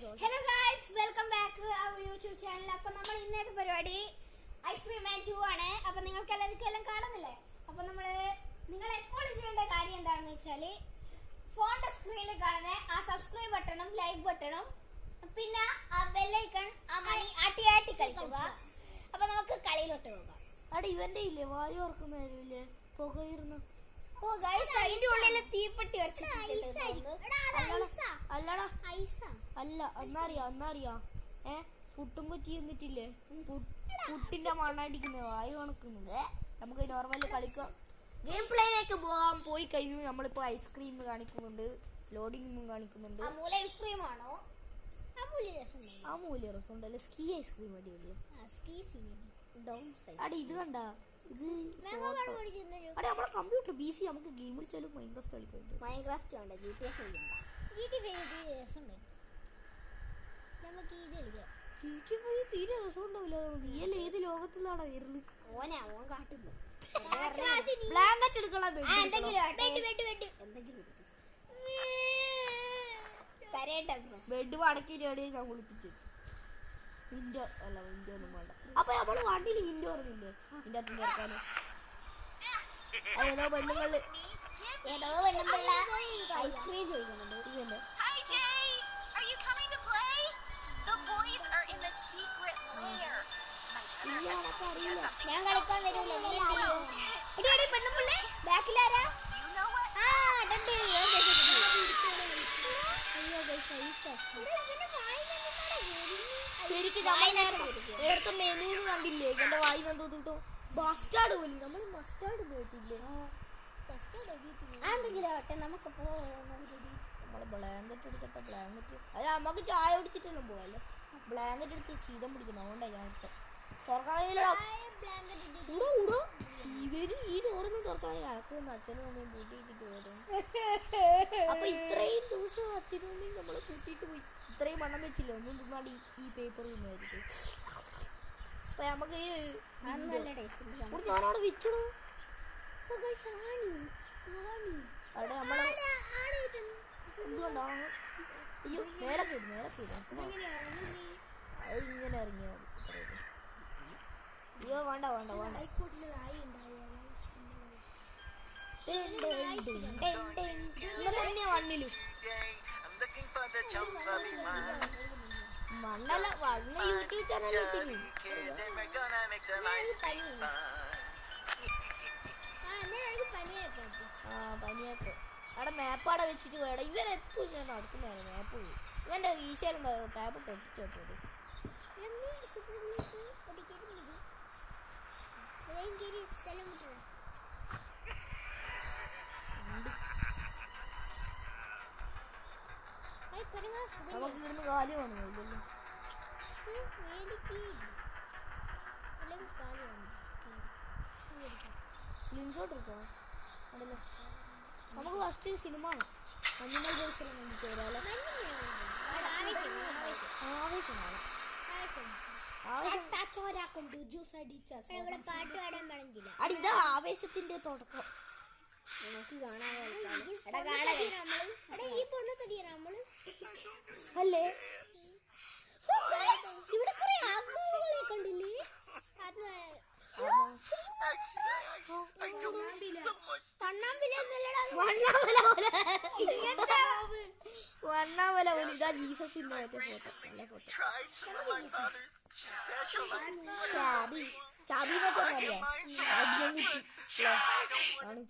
Hello guys, welcome back our YouTube channel. അപ്പൊ നമ്മൾ ഇന്നത്തെ പരിപാടി ഐസ്ക്രീം ആൻഡ് 2 ആണ്. അപ്പൊ നിങ്ങൾക്ക് എല്ലാവർക്കും എല്ലാം കാണുന്നില്ലേ? അപ്പൊ നിങ്ങൾ എപ്പോഴും ചെയ്യേണ്ട കാര്യം എന്താണെന്ന് വെച്ചാല് ഫോണിന്റെ സ്ക്രീനിൽ കാണുന്ന ആ സബ്സ്ക്രൈബ് ബട്ടണും ലൈക്ക് ബട്ടണും പിന്നെ ആ ബെല്ലൈക്കൺ ആ മണി ആട്ടി ആട്ടി കളിക്കുക. അപ്പൊ നമുക്ക് കളിയിലോട്ട് പോകാം. അവിടെ ഇവന്റെ ഇല്ലേ വായു ഓർക്കുന്നവരില്ലേ പുകയിരുന്ന ഓ ഗൈസ്, അതിന്റെ ഉള്ളിൽ തീപ്പെട്ടി അല്ലടാ അല്ല അന്നറിയാ പുട്ടും കുറ്റി എന്നിട്ടില്ലേ പുട്ടിന്റെ മണ്ണടിക്കുന്ന വായു കണക്കുന്നത്. നമുക്ക് നോർമലി കളിക്കാം. ഗെയിം പ്ലേയിലേക്ക് പോയി കഴിഞ്ഞു. നമ്മളിപ്പോ ഐസ്ക്രീം കാണിക്കുന്നുണ്ട്, ലോഡിംഗ് കാണിക്കുന്നുണ്ട്. ഐസ്ക്രീം ആണോ? അമൂല്യ രസമുണ്ടല്ലേ? സ്കീ ഐസ്ക്രീം അടിപൊളിയോ? അടി ഇത് കണ്ട ഇത് നമ്മളെ കമ്പ്യൂട്ടർ PC നമുക്ക് ഗെയിം കളിച്ചാലും മൈൻക്രാഫ്റ്റ് കളിക്കാൻ മൈൻക്രാഫ്റ്റ് വേണ്ട, GTA തീരെ രസം ഉണ്ടാവില്ല. നീയല്ലേ ഏത് ലോകത്തിലാണോ വരുന്നത്? ഓൻ കാട്ടുന്നു. ബ്ലാങ്കറ്റ് എടുക്കണം. ബെഡ് മടക്കിയിട്ടാണ് ഞാൻ കുളിപ്പിച്ചത്. വിൻഡോ ഒന്നും വേണ്ട. അപ്പൊ നമ്മള് വണ്ടിയിൽ വിൻഡോ പറഞ്ഞില്ലേ ഇതിന്റെ അകത്ത് ചേർക്കാന്? ഏതോ പെണ്ണുങ്ങള് ഐസ്ക്രീം ചോദിക്കുന്നുണ്ട്. അറിയില്ല. ഞാൻ കളിക്കാൻ വരൂല. പെണ്ണുമ്പിള്ളേ ബാക്കിലാരാ? ശരിക്കും നേരത്തെ മെനു കണ്ടില്ലേ? എന്റെ വായി എന്തോ മസ്റ്റാർഡ് പോലും. നമ്മൾ മസ്റ്റാർഡ് പോയിട്ടില്ലേ? നമുക്ക് നമ്മള് ബ്ലാങ്കറ്റ് എടുക്കട്ടെ. ബ്ലാങ്കറ്റ് അത് നമുക്ക് ചായ കുടിച്ചിട്ടെല്ലാം പോകാല്ലോ. ബ്ലാങ്കറ്റ് എടുത്ത് ചീതം പിടിക്കുന്നു. അതുകൊണ്ടാണ് ഞാൻ തുറക്കാൻ ഇവര് ഈ ഡോറൊന്നും തുറക്കാൻ അച്ഛനും അമ്മയും കൂട്ടിയിട്ട് വരും. അപ്പൊ ഇത്രയും ദിവസം അച്ഛനും അമ്മയും നമ്മള് കൂട്ടിയിട്ട് പോയി. ഇത്രയും മണ്ണം വെച്ചില്ല. ഒന്നും തിന്നാണ്ട് ഈ പേപ്പർ തിന്നായിരിക്കും. അപ്പൊ നമുക്ക് ഞാനവിടെ വെച്ചോളൂ. അവിടെ നമ്മളെ എന്തുകൊണ്ടാണ് അയ്യോ നേരെ അത് ഇങ്ങനെ ഇറങ്ങിയാൽ മതി. അയ്യോ വേണ്ട തന്നെ വണ്ണിലും മണ്ണല്ല വണ്ണ് യൂട്യൂബ് ചാനൽ ഇട്ടിന്. പനിയായിട്ട് അവിടെ മാപ്പ് അവിടെ വെച്ചിട്ട് വേണം. ഇവനെപ്പോ ഞാൻ നടക്കുന്നതാണ് മാപ്പ്. ഇവന്റെ ഈശോയെന്താ ടാപ്പ് ഒട്ടിച്ചോട്ടത്. നമുക്ക് ഇവിടുന്ന് കാലി വേണമല്ലോ. സ്ലിംഷോട്ട് എടുക്കോ? അതല്ലേ നമുക്ക് ഫസ്റ്റ് സിനിമ ആണ്. മഞ്ഞുമൽ ബോയ്സെല്ലാം കണ്ടിട്ട് വരാലോ. ആവേശമാണ്. ഇതാ ആവേശത്തിന്റെ തുടക്കം. നമുക്ക് അല്ലേ? ഇവിടെ കുറെ ആത്മാവുകളെ കണ്ടില്ലേ? വണ്ണാമല പോലെ ഇതാ ജീസസിന്റെ മറ്റേ ഫോട്ടോ. നല്ല ഫോട്ടോ. ചാബിന്നൊക്കെ അറിയാം. അടിയം കിട്ടി ആണ്.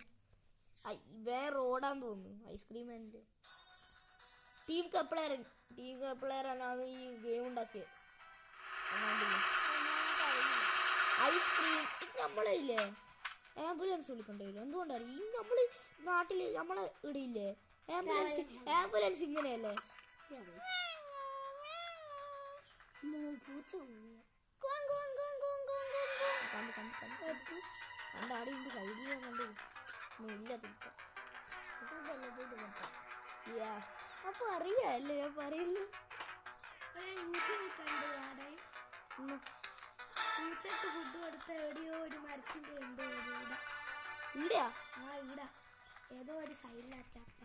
ഇവൻ റോഡാന്ന് തോന്നുന്നു. ഐസ്ക്രീം ആൻഡ് ടീം കപ്ലെയറാണ് ഈ ഗെയിം ഉണ്ടാക്കിയത്. ഐസ്ക്രീം ഇത് നമ്മളെ ഇല്ലേ ആംബുലൻസ് വിളിക്കേണ്ടി വരും. എന്തുകൊണ്ടറിയാം? ഈ നമ്മള് നാട്ടില് നമ്മളെ ഇവിടെ ഇല്ലേ ആംബുലൻസ് ഇങ്ങനെയല്ലേ? കണ്ടാടി സൈഡിൽ കണ്ടു ഇല്ല തിരിക്കാം. അപ്പൊ അറിയാല്ലേ ഞാൻ പറയുന്നു. പൂച്ചക്ക് ഫുഡ് കൊടുത്ത എവിടെയോ ഒരു മരത്തിന്റെ ഉണ്ട് ഇവിടെയാ. ഇവിടെ ഏതോ ഒരു സൈഡിലാറ്റപ്പ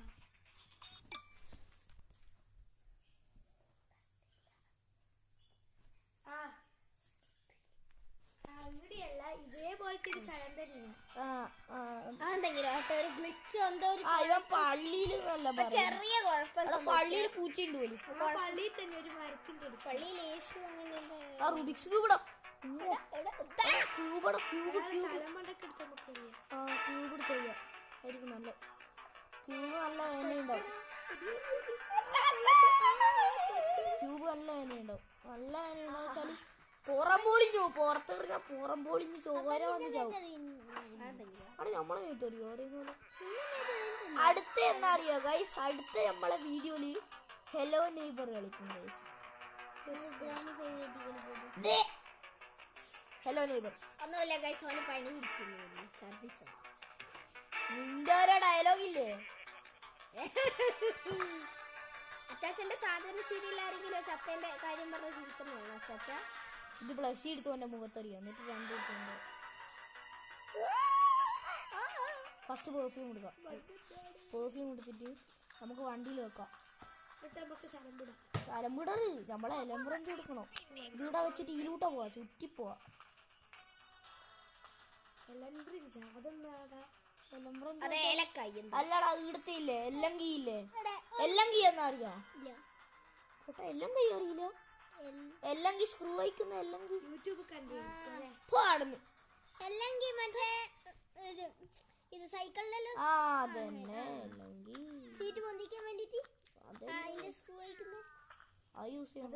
ഇത്തിരി സ്ഥലം തന്നെയാ. അതെന്തെങ്കിലും ആട്ടെ ഒരു ഗ്ലിച്ച് എന്തോ ഒരു ഇവൻ പള്ളിയിൽ നല്ല ചെറിയ കുഴപ്പം പള്ളിയിൽ പൂച്ചയുണ്ട് പോലും. പള്ളിയിൽ തന്നെ ഒരു മരത്തിന്റെ അടുത്ത് പള്ളിയിൽ യേശു അങ്ങനെ ആ റുബിക്സ് ക്യൂബിടാ ക്യൂബ് ക്യൂബ് തലമണ്ടൊക്കെ എടുത്ത് നമുക്കറിയാം. ക്യൂബ് എടുത്ത് ചെയ്യാം. ആയിരിക്കും നല്ല ക്യൂബ് നല്ല വേനയുണ്ടാവും. ക്യൂബ് നല്ല വേനയുണ്ടാവും. നല്ല വേനയുണ്ടാവും വെച്ചാൽ പുറം പൊളിഞ്ഞു പുറത്തെറിഞ്ഞാൽ പുറം പൊളിഞ്ഞ് ചോര വന്ന് ചാവും. അവിടെ നമ്മളെ മേത്തറിയോ അറിയുന്നില്ല. അടുത്ത എന്താ അറിയോ ഗൈസ്, അടുത്ത നമ്മളെ വീഡിയോയില് ഹെലോ നെയ്ബർ കളിക്കും ഗൈസ്. ഹലോ നെയ്ബർ ഒന്നുമില്ല ഗൈസ്, ഓന് പനി പിടിച്ചില്ല, ഛർദിച്ച. നിന്റെ ഓരോ ഡയലോഗില്ലേ? അച്ചാച്ചന്റെ സാധാരണ സീരിയൽ ആരെങ്കിലും ചത്തേന്റെ കാര്യം പറഞ്ഞ ചിരിക്കുന്നതാണോ അച്ചാച്ച? ഇത് ബ്ലഷ് എടുത്തു എന്റെ മുഖത്തറിയാം. എന്നിട്ട് രണ്ടു ഫസ്റ്റ് പെർഫ്യൂം എടുക്കാം. പെർഫ്യൂം എടുത്തിട്ട് നമുക്ക് വണ്ടിയിൽ വെക്കാം. നമുക്ക് സ്ഥലം വിടാം. സ്ഥലം വിടറ് നമ്മളെ എലംബ്രഞ്ച് എടുക്കണം. ഇതിവിടെ വെച്ചിട്ട് ഈലൂട്ടാ പോവാ, ചുറ്റിപ്പോവാ. എലംബ്രിഞ്ച് അതെന്താടാ? അതെ ഏലക്കായി. അല്ലടാ ഇവിടുത്തെ ഇല്ലേ എല്ലങ്കി ഇല്ലേ, എല്ലങ്കി എന്നാ അറിയാം. എല്ലങ്കി അറിയില്ല. എല്ലങ്കി സ്ക്രൂ വയ്ക്കുന്ന എല്ലങ്കി യൂട്യൂബ് കണ്ടില്ലേ? പാടുന്നു. അല്ലെങ്കിൽ മറ്റേ ഇത് സൈക്കിളിനെല്ലാം അതന്നെ എല്ലങ്കി സീറ്റ് പൊന്തിക്കാൻ വേണ്ടിട്ട് അതെ അതിന്റെ സ്ക്രൂ വയ്ക്കുന്നത്. ആ യൂസ് ചെയ്യാൻ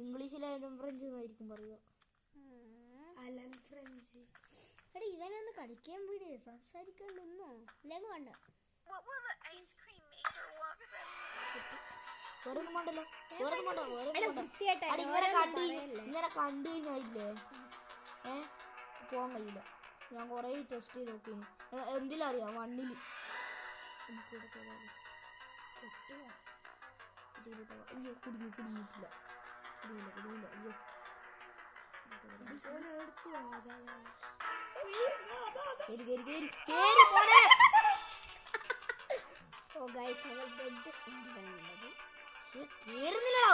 ഇംഗ്ലീഷിലെ എലംബ്രഞ്ച് എന്നായിരിക്കും പറയുക. Alan French. എടാ ഇവനൊന്ന് കളിക്കാൻ വീട് സംസാരിക്കണ്ടെന്നോ ഇല്ലെങ്കിൽ വേണ്ട. വേറൊന്നും വേണ്ടല്ലോ, വേറൊന്നും വേണ്ട, ഇങ്ങനെ കണ്ടു കഴിഞ്ഞായില്ലേ പോകാൻ കഴിയില്ല. ഞാൻ കൊറേ ടെസ്റ്റ് ചെയ്ത് നോക്കി. എന്തിലറിയാം വണ്ണില് അയ്യോ കുടുങ്ങിയിട്ടില്ല അയ്യോ ഓ ഗൈസ് ഞങ്ങൾ ബെഡ് എന്തിനാണുള്ളത്? കേറുന്നില്ലടാ.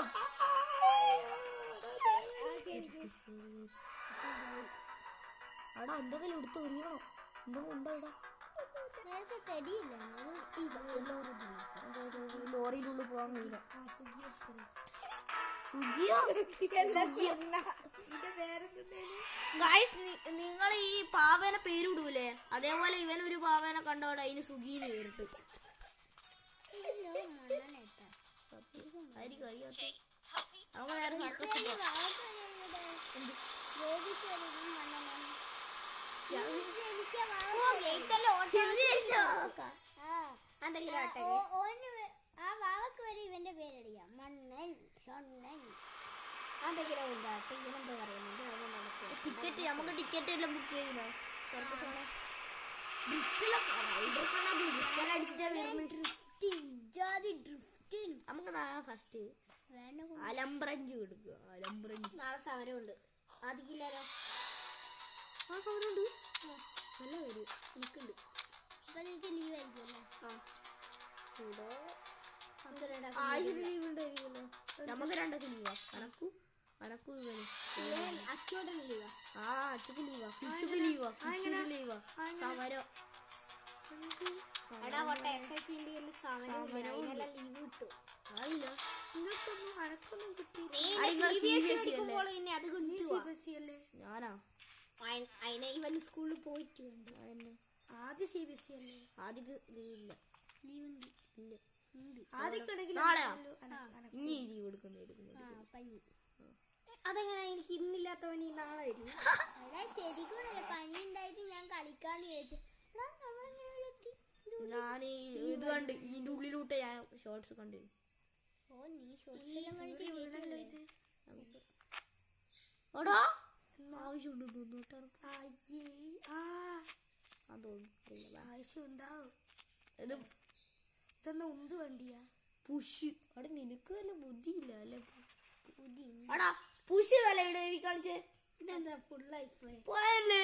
അവിടെ എന്തെങ്കിലും എടുത്ത് ഒരിയണോ? എന്തെങ്കിലും ഉണ്ടോ ഇവിടെ? ലോറിയിലുള്ളിൽ പോകാൻ കഴിയില്ല. നിങ്ങൾ ഈ പാവേനെ പേരിടൂലേ, അതേപോലെ ഇവൻ ഒരു പാവേനെ കണ്ടോടെ അതിന് സുഖീന്ന് പേരിട്ട്. ആ വാവക്ക് വരെ ഇവന്റെ പേരറിയാം, മണ്ണൻ ഷൊണ്ണൻ. അതെങ്കിലും ഉണ്ടാട്ടെ. ഇവനെന്താ പറയുന്നുണ്ട്? ടിക്കറ്റ് നമുക്ക് ടിക്കറ്റ് എല്ലാം ബുക്ക് ചെയ്തിനോ? നമുക്ക് ഫസ്റ്റ് അലംബ്രഞ്ച് എടുക്കുക. അലംബ്രഞ്ച് നാളെ സമരമുണ്ട്. ആദ്യക്കില്ലാലോ? ആ സമരമുണ്ട്. നല്ല വരും എനിക്കുണ്ട്. അപ്പൊ നിനക്ക് ലീവ് ആയിരിക്കും അല്ലേ? ലീവ് ഉണ്ടായിരിക്കുമല്ലോ. നമുക്ക് രണ്ടൊക്കെ ലീവാ. അനക്കു അച്ചോട്ടൻ ലീവാ. അച്ചക്ക് ലീവാ, കിച്ചുക്ക് ലീവാ, കിച്ചുക്ക് ലീവാ. സമരം എടാ പോട്ടെ സമരം ലീവ് കിട്ടും. ആയില്ല അനക്കൊന്നും കിട്ടിയില്ല. അത് കിട്ടുവാ. ഞാനാ അതിനെ ഇവൻ സ്കൂളിൽ പോയിട്ട് ആദ്യം CBSE അല്ലേ? ആദ്യക്ക് ലീവില്ല. ഇനി ലീവ് എടുക്കുന്നു. അതെങ്ങനെ എനിക്ക് ഇന്നില്ലാത്തവൻ ഈ നാളെ വരും? ശരിക്കും പനി ഉണ്ടായിട്ട് ഞാൻ കളിക്കാന്ന് വിചാരിച്ചു. ഞാൻ ഇത് കണ്ട് ഇതിന്റെ ഉള്ളിലൂട്ട് ഞാൻ ഷോർട്സ് കണ്ടു. ഉന്ത് വണ്ടിയാ പുഷ്. അവിടെ നിനക്ക് വല്ല ബുദ്ധിയില്ല അല്ലെ? അടാ പുഷ് തല ഇവിടെ കാണിച്ചേ. പിന്നെന്താ ഫുള്ളായി പോയല്ലേ?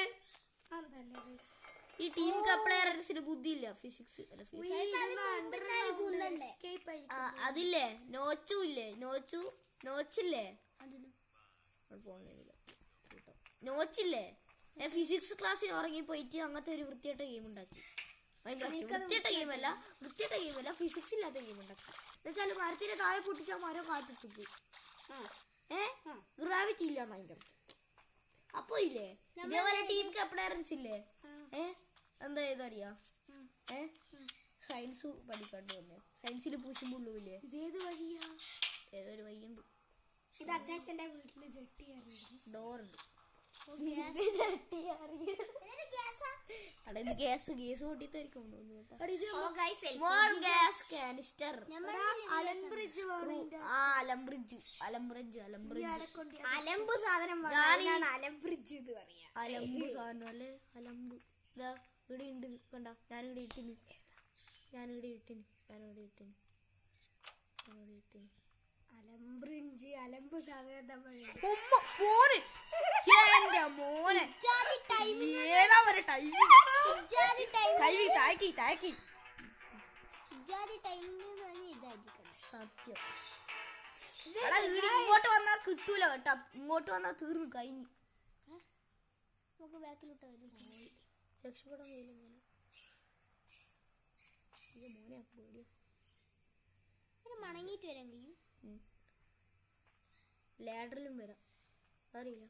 ഈ ടീം കപ്ലെയർസിന് ബുദ്ധിയില്ല. ഫിസിക്സ് അതില്ലേ നോച്ചു ഇല്ലേ, നോച്ചില്ലേ നോച്ചില്ലേ ഞാൻ ഫിസിക്സ് ക്ലാസ്സിന് ഉറങ്ങിപ്പോയിട്ട് അങ്ങനത്തെ ഒരു വൃത്തിയായിട്ട ഗെയിം ഉണ്ടാക്കി. വൃത്തിയായിട്ട ഗെയിമല്ല ഫിസിക്സ് ഇല്ലാത്ത ഗെയിം ഉണ്ടാക്കി. എന്നുവെച്ചാൽ മരത്തിന്റെ താഴെ പൊട്ടിച്ചാൽ മരം കാത്തിട്ടുപോയി. ഗ്രാവിറ്റി ഇല്ല അതിന്റെ അടുത്ത്. അപ്പൊ ഇല്ലേ ഇതേപോലെ ടീം കപ്ലറൻസ് ഇല്ലേ എന്താ ചെയ്തറിയാ സയൻസ് പഠിക്കാണ്ട് വന്നേ. സയൻസിൽ പൂശുമ്പുള്ളൂല്ലേ ഇതേത് വഴിയാ? ഏതൊരു വഴിയുണ്ട്. ഇത് അച്ഛൻ്റെ വീട്ടില് ജെട്ടി ഡോറുണ്ട്. ഗ്യാസ് പൊട്ടിത്തായിരിക്കും. അലമ്പ് സാധനം അലംബ്രിഡ്ജ് എന്ന് പറയാ. അലമ്പ് സാധനം അല്ലേ അലമ്പ്. ഇതാ ഇവിടെ ഉണ്ട് കണ്ട. ഞാനിവിടെ ഇട്ടിന് അലംബ്രിഡ്ജ് അലമ്പ് സാധനം സത്യം. ഇങ്ങോട്ട് വന്നാ കിട്ടൂല കേട്ടാ. ഇങ്ങോട്ട് വന്നാ തീർന്നു കഴിഞ്ഞു. നമുക്ക് ബാക്കിലോട്ട് രക്ഷപ്പെടാൻ കഴിയില്ല മോനെ. മണങ്ങിട്ട് വരാൻ കഴിയും. ലാഡറിലും വരാം അറിയില്ല.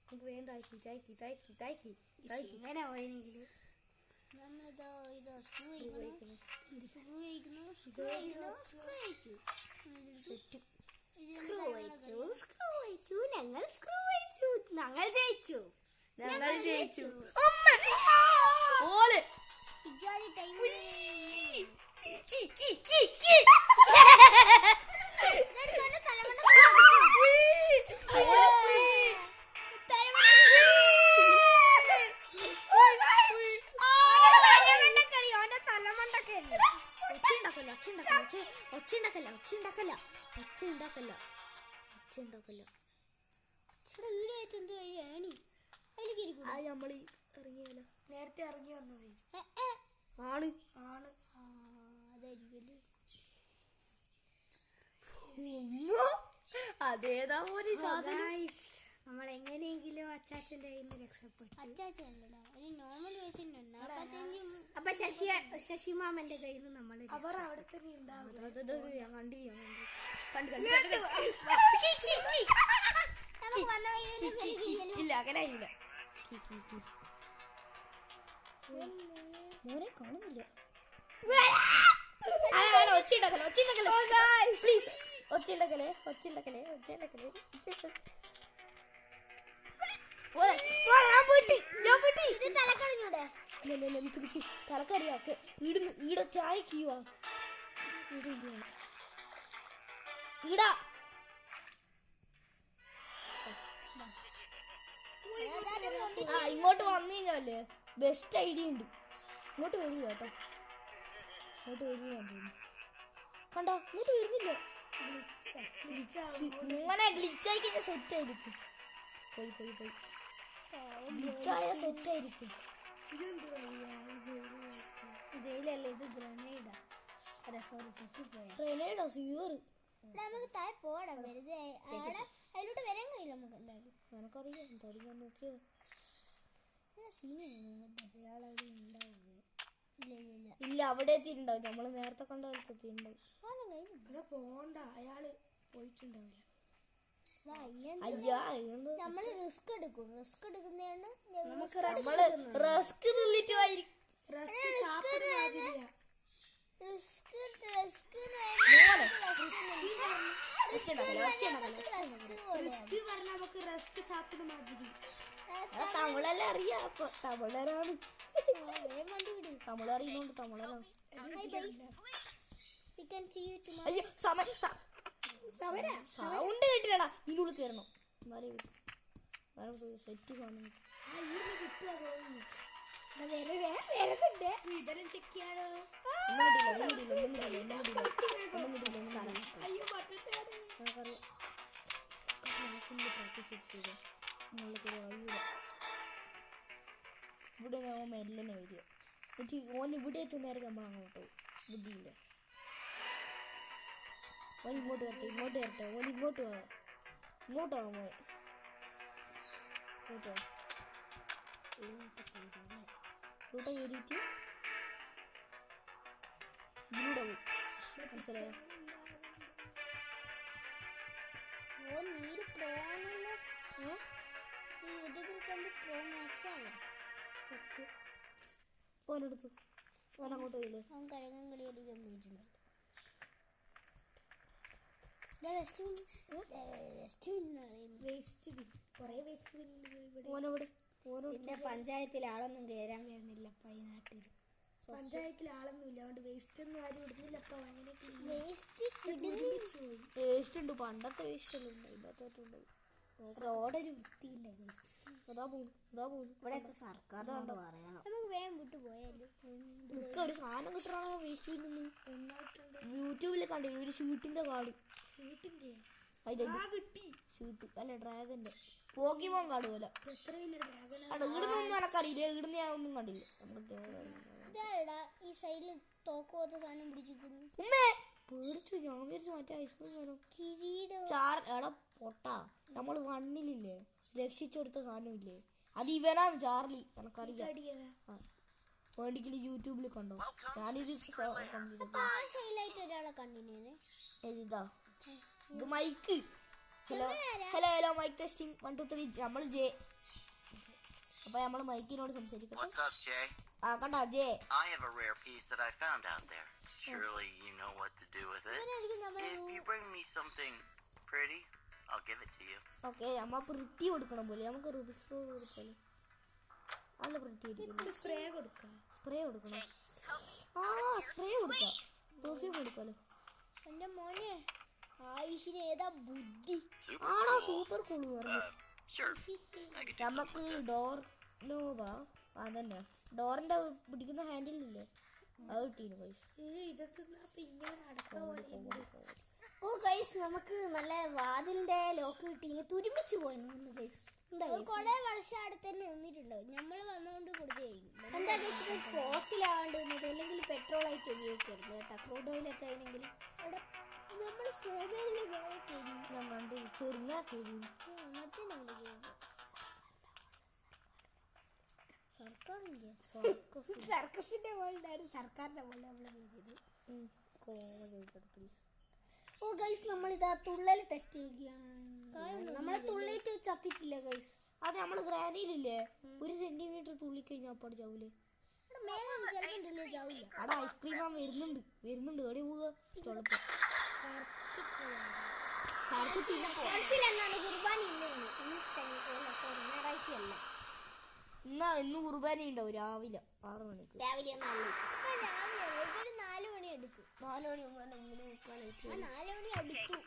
പോയി വേഗം തായ്ക്കി. ഇങ്ങനെ പോയെങ്കിൽ നമ്മളിതോ ഇതോ സ്ക്രൂ ഞങ്ങൾ ജയിച്ചു. നേരത്തെ ഇറങ്ങി വന്നതേ ആണ്. അതേതാ പോലെ നമ്മൾ എങ്ങനെയെങ്കിലും അച്ചാച്ചന്റെ കയ്യിൽ നിന്ന് രക്ഷപ്പെട്ടു. അപ്പൊ ശശിമാമന്റെ കയ്യിൽ നിന്ന് നമ്മൾ അവർ അവിടെ തന്നെ ഉണ്ടാവും. ഇല്ല അങ്ങനെ ആയില്ല. മോനെ കാണുന്നില്ല. തലക്കറിയാക്കെ ഈട ചായക്കുവാ ഈടാ. ഇങ്ങോട്ട് വന്നീങ്ങല്ലേ ബെസ്റ്റ് ഐഡിയ ഉണ്ട്. ഇങ്ങോട്ട് വരില്ല കേട്ടോ. കണ്ട ഇങ്ങോട്ട് വരുന്നില്ല. ഇങ്ങനെ ഗ്ലിച്ചായി കഴിഞ്ഞാൽ സെറ്റ് ആയിരിക്കും. പോയി ഗ്ലിച്ചായ സെറ്റ് ആയിരിക്കും. ജയിലല്ലേ ഇത് ഗ്രനേഡാ. അതെ സോറി തെറ്റിപ്പോയ ഗ്രനേഡോ സീവർ. നമുക്ക് താഴെ പോടാം. വെറുതെ അതിലോട്ട് വരാൻ കഴിയില്ല നമുക്ക്. എന്തായാലും നിനക്കറിയാം എന്തായാലും നോക്കിയത് ഇല്ല. അവിടെ എത്തിയിട്ടുണ്ടാവും. നമ്മള് നേരത്തെ കണ്ട എത്തിയിട്ടുണ്ടാവും. പോണ്ട അയാള് പോയിട്ടുണ്ടാവില്ല. നമ്മള് റിസ്ക് എടുക്കുന്നതാണ്. റിസ്ക് നിന്നിട്ടുമായിരിക്കും. തമിഴെല്ലാം അറിയാം. തമിഴരാണ്. തമിഴ് അറിയുന്നോണ്ട് തമിഴരാണ്. അയ്യോ സൗണ്ട് കേട്ടില്ലടാ. ഇതിനുള്ളിൽ കയറണം. എന്നാലേ സെറ്റ് കാണുന്നു. ഇവിടെ മെല്ലനെ വരിക. എന്നിട്ട് ഓൻ ഇവിടെ എത്തുന്നേരം നമ്മൾ അങ്ങോട്ട് പോകും. ബുദ്ധിയില്ല. ഓൻ ഇങ്ങോട്ട് വരട്ടെ. ഓൻ ഇങ്ങോട്ട് പോകാം. ഇങ്ങോട്ടോ പോയി ഇങ്ങോട്ടോ ഇങ്ങോട്ട് കയറിയിട്ട് ഇതിലൂടെ പോയി മനസ്സിലായോ? ഓ നീര് പ്രോ ആണല്ലോ. ഈ യൂട്യൂബിൽ കണ്ട് പ്രോ മാക്സ് ആണ്. സത്യം. പോനെടുത്തു ഞാൻ അങ്ങോട്ട് പോയില്ലേ? അവൻ കഴകം കളി കളിക്കാൻ പോയിട്ടുണ്ട്. പിന്നെ പഞ്ചായത്തിൽ ആളൊന്നും കയറാൻ വരുന്നില്ല. ഈ നാട്ടിൽ പഞ്ചായത്തിൽ ആളൊന്നുമില്ല, അതുകൊണ്ട് വേസ്റ്റ് ഒന്നും ആരും ഇടുന്നില്ലപ്പ. വേസ്റ്റ് ഉണ്ട്, പണ്ടത്തെ വേസ്റ്റ് എല്ലാം ഉണ്ട്, ഇല്ലാത്തോട്ടുണ്ട്. റോഡൊരു വൃത്തിയില്ല. അതാ പോകുന്നു ഇവിടെയൊക്കെ സർക്കാരിനോട് പറയണം. നമുക്ക് വേഗം വിട്ടു പോയാലും നിനക്ക് ഒരു സാധനം കിട്ടണോ വേസ്റ്റ് നിന്ന് യൂട്യൂബിൽ കണ്ടില്ല ഒരു ഷീട്ടിന്റെ കാർഡ്. ഷീട്ട് അല്ല ഡ്രാഗന്റെ പോക്കിമോൻ കാർഡ് പോലെ. ഇടുന്നൊന്നും എനക്കറിയില്ല, ഇടുന്ന ഞാൻ ഒന്നും കണ്ടില്ല. ഈ സൈഡിൽ തോക്കോത്ത സാധനം പിടിച്ചിരിക്കുന്നു. പേടിച്ചു, ഞാൻ വിചാരിച്ചു മറ്റേ ഐസ്ക്രീം വേണം. കിരീടം എടാ പൊട്ടാ, നമ്മള് വണ്ണിലില്ലേ രക്ഷിച്ചെടുത്ത സാധനമില്ലേ, അത് ഇവനാണ് ചാർലി. എനക്കറിയാം, വേണ്ടിക്കില് യൂട്യൂബിൽ കണ്ടോ. ഞാനിത് ഒരാളെ കണ്ടിന്യൂ. ഇതാ ഇത് mic. Hello hello hello mic testing 1 2 3. നമ്മൾ ജെ. അപ്പൊ നമ്മള് മൈക്കിനോട് സംസാരിക്കട്ടെ. What's up, Jay? കണ്ടാ J? I have a rare piece that I found out there. Surely you know what to do with it. If you bring me something pretty, I'll give it to you. Okay, നമ്മ pretty കൊടുക്കണം പോലെ. നമുക്ക് Rubik's role കൊടുത്താലോ? നല്ല pretty spray കൊടുക്കാം. Spray കൊടുക്കണം. Spray കൊടുക്കാം. Perfume കൊടുക്കാലോ. എന്റെ മോനെ ആയുഷിന് ഏതാ ബുദ്ധി. ആണോ സൂപ്പർ കൂള് പറഞ്ഞു. Sure. I could do നമുക്ക് ഡോർ നോവാ അതന്നെ ഡോറിന്റെ പിടിക്കുന്ന ഹാൻഡിലില്ലേ അത് കിട്ടീന് പൈസ. ഇതൊക്കെ ഇങ്ങനെ അടക്കം പോലെ. ഓ ഗൈസ്, നമുക്ക് നല്ല വാതിലിന്റെ ലോക്ക് കിട്ടി. തുരുമിച്ച് പോയി ഗൈസ്. കൊറേ വർഷം അടുത്ത് തന്നെ നിന്നിട്ടുണ്ടാവും. നമ്മള് വന്നുകൊണ്ട് കൊടുക്കുകയായിരിക്കും. എന്താ ഗൈസ് ഫോസിലാണ്ട് അല്ലെങ്കിൽ പെട്രോൾ ആയിട്ട് ഉപയോഗിക്കരുത് കേട്ടോ. ക്രൂഡ് ഓയിലൊക്കെ ആണെങ്കിൽ നമ്മള് സ്ട്രോബെറിയിലെ വേറെ കയറി ഞാൻ കണ്ടു ചെറുങ്ങാ കയറി. മറ്റേ നമ്മള് സർക്കസിന്റെ മുകളിലായിരുന്നു, സർക്കാരിന്റെ മുകളിൽ നമ്മള് കയറിയത്. പ്ലീസ്. ഓ ഗൈസ്, നമ്മളിതാ തുള്ളൽ ടെസ്റ്റ് ചെയ്യുകയാണ്. നമ്മളെ തുള്ളിയിട്ട് ചത്തിട്ടില്ല ഗൈസ്. അത് നമ്മള് ഗ്രാനിയിലില്ലേ 1 സെന്റിമീറ്റർ തുള്ളിക്കഴിഞ്ഞാൽ അപ്പാട് ചാവൂലേ? അവിടെ ഐസ്ക്രീം ആ വരുന്നുണ്ട് എവിടെ പോവുക? ഞായറാഴ്ചയല്ല, ഇന്ന് കുർബാന ഉണ്ടാവും രാവിലെ 6 മണിക്ക്. രാവിലെ 4 മണി എടുത്തു. 4 മണി 3:45. 4 മണി അടുത്തു.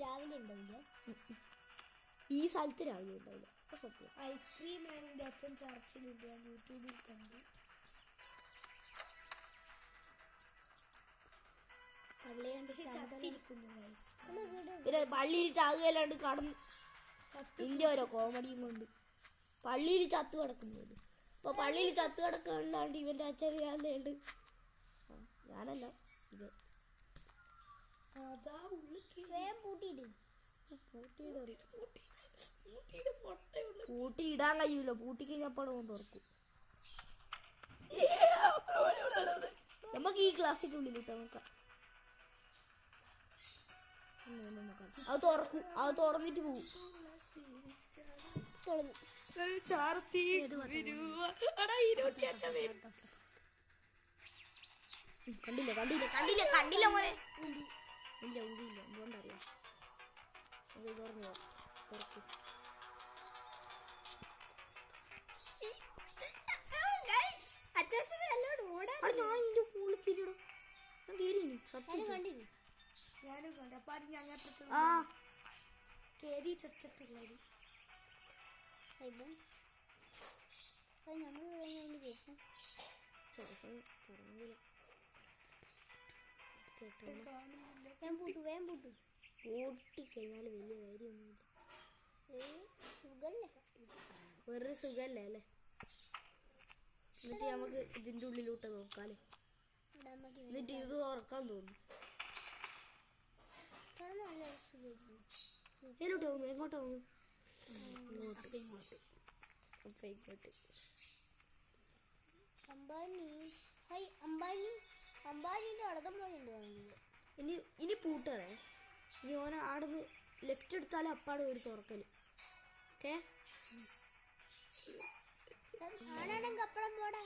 രാവിലെ ഉണ്ടാവില്ല, ഈ സ്ഥലത്ത് രാവിലെ ഉണ്ടാവില്ല. സത്യം. ഐസ്ക്രീം മാനിന്റെ അച്ഛൻ ചർച്ചിലുണ്ട്, ഞാൻ യൂട്യൂബിൽ കണ്ടു. പിന്നെ പള്ളിയിൽ ചാകുകയല്ലാണ്ട് കടന്ന് ഇതിന്റെ ഓരോ കോമഡിയും കൊണ്ട് പള്ളിയിൽ ചത്തു കിടക്കുന്നത്. അപ്പൊ പള്ളിയിൽ ചത്തു കിടക്കാണ്ട് ഇവന്റെ അച്ഛൻ ഞാനുണ്ട്. ഞാനല്ല ഇത് പൂട്ടി ഇടാൻ കഴിയൂല. പൂട്ടി കഴിഞ്ഞപ്പോഴും തുറക്കും. നമുക്ക് ഈ ക്ലാസ്സിന്റെ ഉള്ളിലിട്ട് നോക്കാം. അത് തുറക്കും, അത് തുറന്നിട്ട് പോവും. കണ്ടില്ല മോനെ. ഇല്ല ഉണ്ടില്ല, എന്തുകൊണ്ടറിയാം. അത് തുറന്നു തുറക്കും. ഞാൻ ഇതിന്റെ പൂളിൽ കയറിയിടും. ഞാൻ കയറി സത്യം കണ്ടിരുന്നു. ഞാനും കണ്ടു. അപ്പൊ അത് ഞങ്ങൾക്ക് ആ കേറിയിട്ടുള്ളത് പൂട്ടിക്കഴിഞ്ഞാല് വലിയ കാര്യമൊന്നുമില്ല. വേറൊരു സുഖല്ലേ അല്ലേ? എന്നിട്ട് നമുക്ക് ഇതിന്റെ ഉള്ളിലോട്ട് നോക്കാല്ലേ. എന്നിട്ട് ഇത് തുറക്കാൻ തോന്നും. എങ്ങോട്ട് പോകുന്നു എങ്ങോട്ട് പോകുന്നു ഇങ്ങോട്ട് അംബാനിന്റെ അടക്കം ഇനി പൂട്ടറേ ഇനി ഓനെ ആടുന്ന് ലെഫ്റ്റ് എടുത്താലും അപ്പാട് ഒരു തുറക്കല് ഓക്കെ ആണാണെങ്കിൽ അപ്പഴം പോടാ.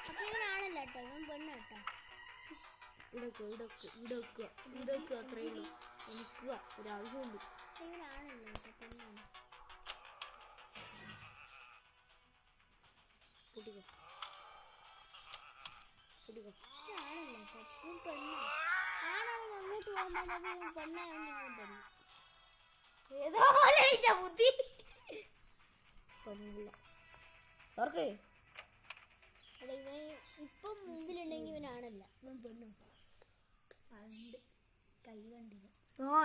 അപ്പൊ ഇവനാണല്ല കേട്ടോ, ഇവൻ പെണ്ണാട്ടോ. ഇടക്കുക അത്രയും നിൽക്കുക ഒരാവശ്യമുണ്ട്. ഇവനാണല്ലോ കേട്ടോ, പെണ്ണാണ്. ആണല്ലോ കേട്ടോ, ഇവൻ പെണ്ണാ. ആണാണെങ്കിൽ അങ്ങോട്ട് പോകാൻ പറഞ്ഞപ്പോ ഇവൻ പെണ്ണായോണ്ട് ഇവൻ പെണ്ണ്. ഏതോ ബുദ്ധി പെണ്ണില്ല തുറക്കേ. എടാ ഇവൻ ഇപ്പം മുമ്പിലുണ്ടെങ്കിൽ ഇവനാണല്ല, ഇവൻ പെണ്ണു. അതുകൊണ്ട് കൈ കണ്ടില്ല.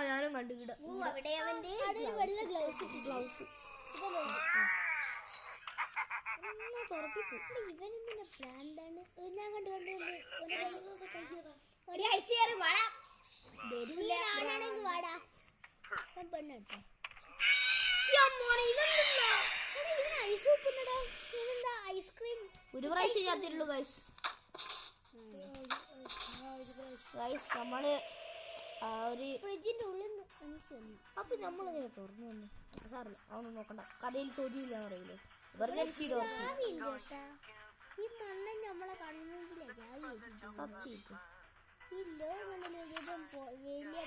ഞാനും കണ്ടു കിട അവിടെ അവന്റെ വെള്ള ഗ്ലൗസ് ഇവനെന്തിനാ പ്രാന്താണ്? ഞാൻ കണ്ടു ആണാണെങ്കിൽ വാടാ. പെണ്ണെട്ടോ ഐസ് വെക്കുന്നടാ. ഇവനെന്താ ഐസ്ക്രീം? ഒരു പ്രാവശ്യം ചേർത്തിട്ടുള്ളൂ ഗൈസ്. നമ്മള് ആ ഒരു ഫ്രിഡ്ജിന്റെ ഉള്ളിൽ നിന്ന് എണീച്ച് വന്നു. അപ്പൊ നമ്മളിങ്ങനെ തുറന്നു വന്നു. സാറില്ല അതൊന്നും നോക്കണ്ട, കഥയിൽ ചോദ്യമില്ല അറിയില്ലേ, വെറുതെ ചെയ്തോ ആവിയില്ല കേട്ടാ. ഈ മണ്ണൻ നമ്മളെ കണ്ണുമ്പിലേക്ക് സത്യം. ഈ ലോകങ്ങളിൽ വലിയ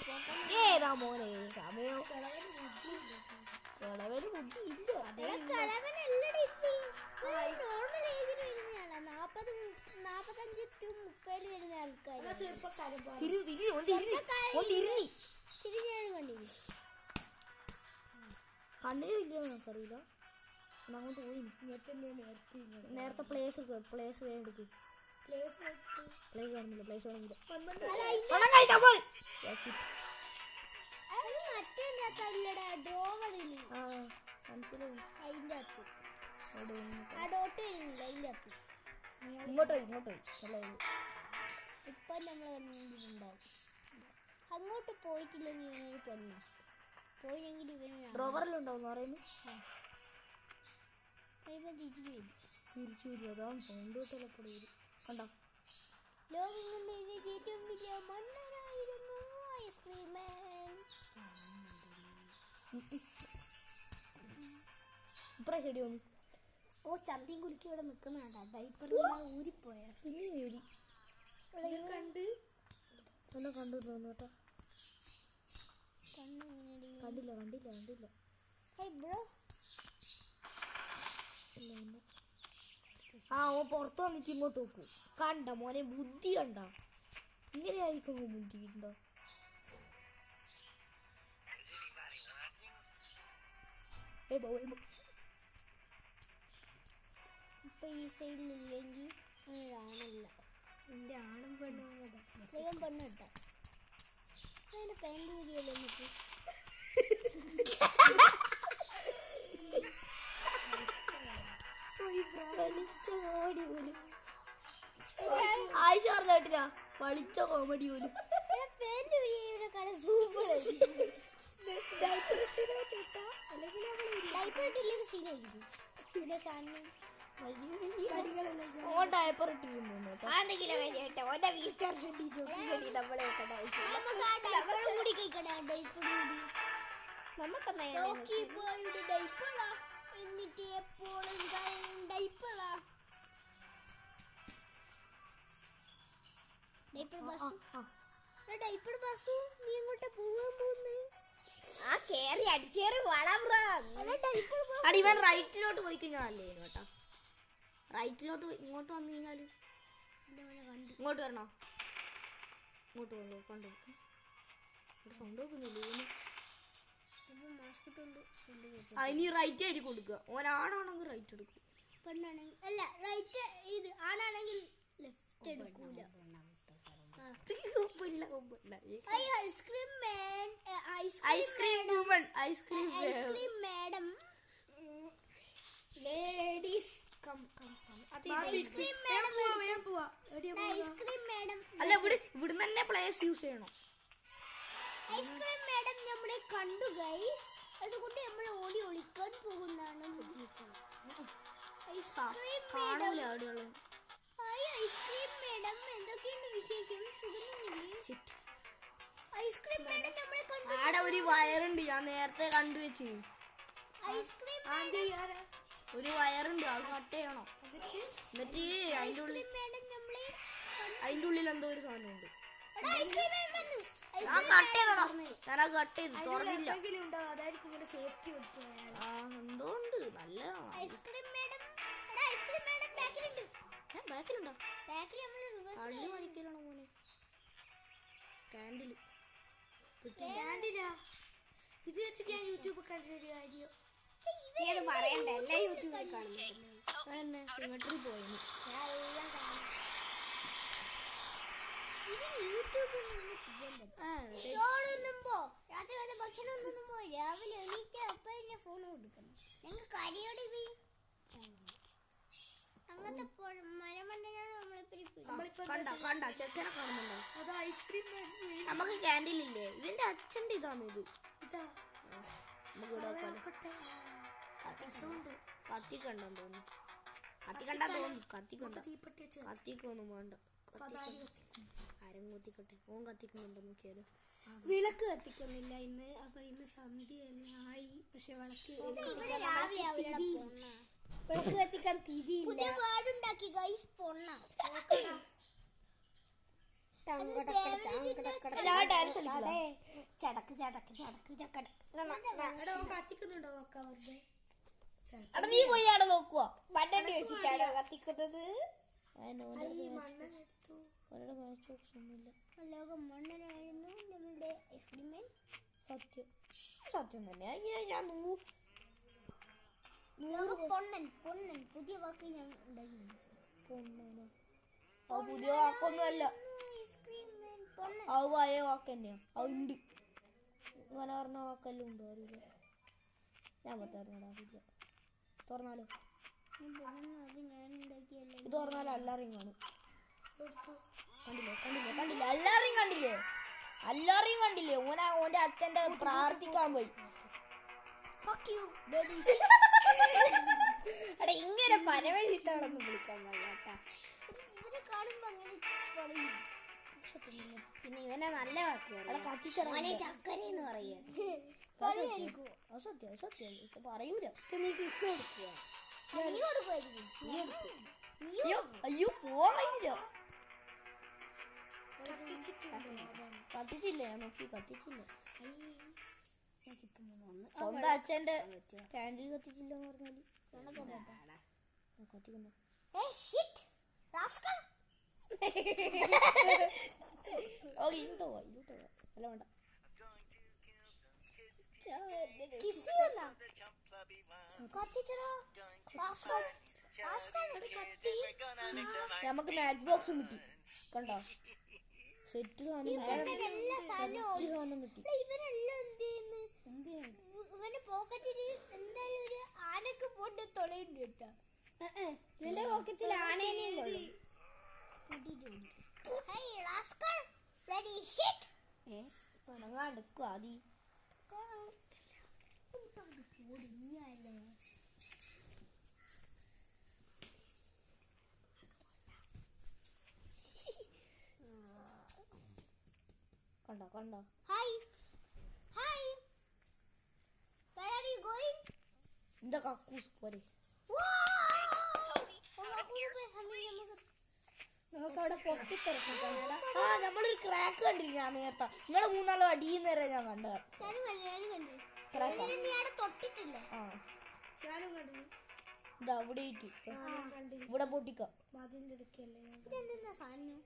പോട്ടം ഏതാ മോനെ സമയം കിളവന് ബുദ്ധി ഇല്ല. കളവനല്ലടി. നോർമൽ ഏജിന് വരുന്നയാളാ. 45 to 30 വരുന്ന ആൾക്കാർ. തിരിഞ്ഞാലും കണ്ടില്ല. കണ്ണിനും ഇല്ല നമുക്കറിയില്ല. അങ്ങോട്ട് പോയി നേരത്തെ പ്ലേസ് വേഗം എടുക്കും. പ്ലേസ് കാണുന്നില്ല. മറ്റേ അല്ലടാ ഡ്രോവറില് മനസ്സിലായി. അതിന്റെ അകത്ത് ആ ഡോട്ട് വരുന്നില്ല അതിന്റെ അകത്ത്. ഇങ്ങോട്ടോ ഇപ്പൊ നമ്മളെ കണ്ടിട്ടുണ്ടാവും. അങ്ങോട്ട് പോയിട്ടില്ലെങ്കിൽ ഇവനൊരു പെണ്ണ, പോയെങ്കിൽ ഇവനാണ് ഡ്രോവറിലുണ്ടാവും പറയുന്നു. തിരിച്ചു വരും. അതാണ് സൗണ്ട് തൊട്ടപ്പോൾ കണ്ടോ. ലോകം ഏറ്റവും വലിയ മണ്ണനായിരുന്നു ഐസ്ക്രീം മാൻ. ഇപ്പഴേ ചെടി വന്നു. ഓ ചന്തിയും കുലുക്കി ഇവിടെ നിൽക്കുന്നതാ. ഡൈപ്പർ ഊരിപ്പോയ പിന്നെ ഊരി കണ്ട് കണ്ടു തോന്നോട്ടോ. കണ്ടില്ല ബ്രോ. ഓ പുറത്ത് വന്നിട്ട് ഇങ്ങോട്ട് നോക്കൂ. കണ്ട മോനെ ബുദ്ധി കണ്ട. ഇങ്ങനെയായിരിക്കും ബുദ്ധി ഉണ്ടോ. ഇപ്പൊ ഈ സൈഡിലില്ലെങ്കിൽ ആണല്ല. എന്റെ ആണും പെണ്ണും വേഗം പെണ്ണ് കേട്ടോ. അതിന്റെ പാൻറ് ഊരിയല്ലോ എനിക്ക്. ആയിഷ പറഞ്ഞിട്ടില്ല വളിച്ച കോമഡി പോലും. പാൻറ് ഊരിയ ഇവിടെ കട സൂപ്പർ. ഡൈപ്പർ ഇട്ടില്ലെങ്കിൽ സീനായിരിക്കും. പിന്നെ സാധനം ഡയപ്പർ ഇട്ടിരുന്നു കേട്ടോ. എന്നിട്ട് എപ്പോഴും ഡൈപ്പറാ. ഡൈപ്പർ ബസ്സു നീ ഇങ്ങോട്ട് പോകാൻ പോകുന്നു. ആ കേറി അടിച്ചേറി വളാൻ. അടി ഇവൻ റൈറ്റിലോട്ട് പോയി കഴിഞ്ഞാൽ നല്ലേനു കേട്ടോ. റൈറ്റിലോട്ട് ഇങ്ങോട്ട് വന്നു കഴിഞ്ഞാല് ഇങ്ങോട്ട് വരണോ? ഇങ്ങോട്ട് വന്നു കണ്ടോ. സൗണ്ട് വെക്കുന്നില്ല. ഇനി റൈറ്റ് ആയിരിക്കും കൊടുക്കുക. ഓനാണാണെങ്കിൽ റൈറ്റ് എടുക്കും. പെണ്ണാണെങ്കിൽ അല്ല റൈറ്റ്. ഇത് ആണാണെങ്കിൽ ലെഫ്റ്റ് എടുക്കൂല. Ice cream man ice cream madam ladies ice cream madam അല്ല ഇവിടുന്ന് തന്നെ പ്ലേസ് യൂസ് ചെയ്യണം. ഐസ്ക്രീം മാഡം നമ്മളെ കണ്ടു ഗൈസ്, അതുകൊണ്ട് നമ്മൾ ഓടി ഒളിക്കാൻ പോകുന്നതാണ്. ഐസ്ക്രീം കാണൂല മാഡം, അവിടെയുള്ള ഹായ് ഐസ്ക്രീം മാഡം, എന്തൊക്കെയുണ്ട് വിശേഷം? സുഖമൊന്നുമില്ലേ? ഐസ്ക്രീം മാഡം നമ്മളെ കണ്ടു. ആടെ ഒരു വയറുണ്ട്, ഞാൻ നേരത്തെ കണ്ടുവെച്ചു. ഐസ്ക്രീം ഒരു വയറുണ്ട്, അത് കട്ട് ചെയ്യണം. എന്നിട്ട് അതിന്റെ ഉള്ളിൽ മാഡം നമ്മളെ അതിന്റെ ഉള്ളിൽ എന്തോ ഒരു സാധനമുണ്ട്. ഐസ്ക്രീം മാഡം വന്നു. ഞാൻ കട്ട് ചെയ്തടാ, ഞാനത് കട്ട് ചെയ്തു, തുറന്നില്ല. അതായിരിക്കും ഇങ്ങനെ സേഫ്റ്റി കൊടുക്കുക. ആ എന്തോ ഉണ്ട്, നല്ലതാണ്. ഐസ്ക്രീം മാഡം, ഐസ്ക്രീം മാഡം ബാക്കിലുണ്ട്. ബാക്കിലുണ്ടോ? ബാക്കിൽ നമ്മൾ റിവേഴ്സ് തള്ളി മണിക്കലാണോ മോനെ? കാൻഡില് ക്യാൻഡിലാ ഇത് വെച്ചിട്ട് ഞാൻ യൂട്യൂബ് കണ്ടൊരു കാര്യം. ഇത് പറയണ്ട, എല്ലാ യൂട്യൂബിൽ കാണുന്നുണ്ടല്ലോ. അതന്നെ സിമെട്രി പോയിന്. ഇവൻ യൂട്യൂബിൽ നിന്ന് ചോറുന്നുമ്പോ രാത്രി വരെ ഭക്ഷണം ഒന്നുമ്പോ രാവിലെ എണീറ്റ് അപ്പൊ ഫോൺ കൊടുക്കണം. ഞങ്ങൾക്ക് കരിയോടെ അങ്ങനത്തെ മരമണ്ടനാണ് നമ്മളിപ്പോ കണ്ട ചെക്കനെ കാണുന്നുണ്ടോ? അത് ഐസ്ക്രീം നമുക്ക് ക്യാൻഡിലില്ലേ, ഇവന്റെ അച്ഛന്റെ ഇതാണ് ഇത്. ഇതാ നമുക്ക് ഇവിടെ വെക്കാലോ. കത്തിക്കണ്ടെന്ന് തോന്നുന്നു. കത്തിക്കണ്ടാ തോന്നുന്നു. തീപ്പെട്ടി വെച്ച് കത്തിക്കൊന്നും വേണ്ട. ആരും കത്തിക്കട്ടെ, ഓൻ കത്തിക്കുന്നുണ്ടോ നോക്കിയാലോ. വിളക്ക് കത്തിക്കുന്നില്ല ഇന്ന്. അപ്പൊ ഇന്ന് സന്ധ്യയായി, പക്ഷെ വിളക്ക് കത്തിക്കാൻ തിരിയില്ല. വാടുണ്ടാക്കി ഗൈസ് പൊണ്ണ. ചടക്ക് ചടക്ക് ചടക്ക് ചക്കട. കത്തിക്കുന്നുണ്ടോ നോക്കാം വെറുതെ. അവിടെ നീ പോയി അവിടെ നോക്കുവാ. മണ്ണി വെച്ചിട്ടാണോ കത്തിക്കുന്നത്? ലോകം മണ്ണനായിരുന്നു നമ്മളുടെ ഐസ്ക്രീം. സത്യം സത്യം തന്നെ. ഞാൻ പൊണ്ണൻ പൊണ്ണൻ പുതിയ വാക്ക് ഞാൻ ഉണ്ടായിരുന്നു. പൊണ്ണനോ? അത് പുതിയ വാക്കൊന്നുമല്ല, പൊണ്ണൻ അത് പഴയ വാക്ക് തന്നെയാ. അതുണ്ട്, ഇങ്ങനെ പറഞ്ഞ വാക്കെല്ലാം ഉണ്ടോ അറിയില്ല. ഞാൻ പറ്റാറില്ല. തുറന്നാലോ? ഞാൻ ഉണ്ടാക്കിയല്ലേ. ഇത് തുറന്നാലോ എല്ലാരെയും കാണും. കണ്ടില്ലേ എല്ലാരെയും കണ്ടില്ലേ? ഓന്റെ അച്ഛന്റെ പ്രാർത്ഥിക്കാൻ പോയി. എടാ ഇങ്ങനെ പരമചിത്താളൊന്നും വിളിക്കാൻ പാടില്ല. ഇവനെ കാണുമ്പോ അങ്ങനെ പറയും. പിന്നെ ഇവനെ നല്ല വാക്കുകളെ ചക്കരയെന്ന് പറയാ. സത്യം ഇപ്പൊ പറയൂല. നീ കിസ് കൊടുക്കുക, നീ കൊടുക്കുമായിരിക്കും. അയ്യോ പോയില്ല. കത്തിച്ചില്ല, ഞാൻ നോക്കി കത്തിച്ചില്ല. സ്വന്തം അച്ഛന്റെ ക്യാൻഡിൽ കത്തിച്ചില്ല എന്ന് പറഞ്ഞാല് കത്തിക്കുന്ന ഇങ്ങോട്ടോ അല്ല വേണ്ട. നമുക്ക് മാച്ച് ബോക്സും കിട്ടി. കണ്ടോ, സെറ്റ് സാധനം കിട്ടി. ഇവന്റെ പോക്കറ്റില് എന്തായാലും ഒരു ആനക്ക് പോട്ട് തൊളയുണ്ട് കേട്ടോ. ഇവന്റെ പോക്കറ്റിൽ ആനേനെയും എടുക്കുക ആദി. കണ്ടോ hi hi, where are you going? എന്താ കക്കൂസ് പോലെ. നമുക്കവിടെ പൊട്ടിത്തെറിക്കാം. ആ നമ്മളൊരു ക്രാക്ക് കണ്ടില്ല ഞാൻ നേരത്തെ. നിങ്ങളെ മൂന്നാലോ അടിയിൽ നേരെ ഞാൻ കണ്ടത്. ഞാനും കണ്ടു. നീ അവിടെ തൊട്ടിട്ടില്ല. ആ ഞാനും കണ്ടു. ഇതാ ഇവിടെ ഇവിടെ പൊട്ടിക്കാം. മതിലിന്റെ അടുക്കല്ലേ ഇതെന്താ സാധനം?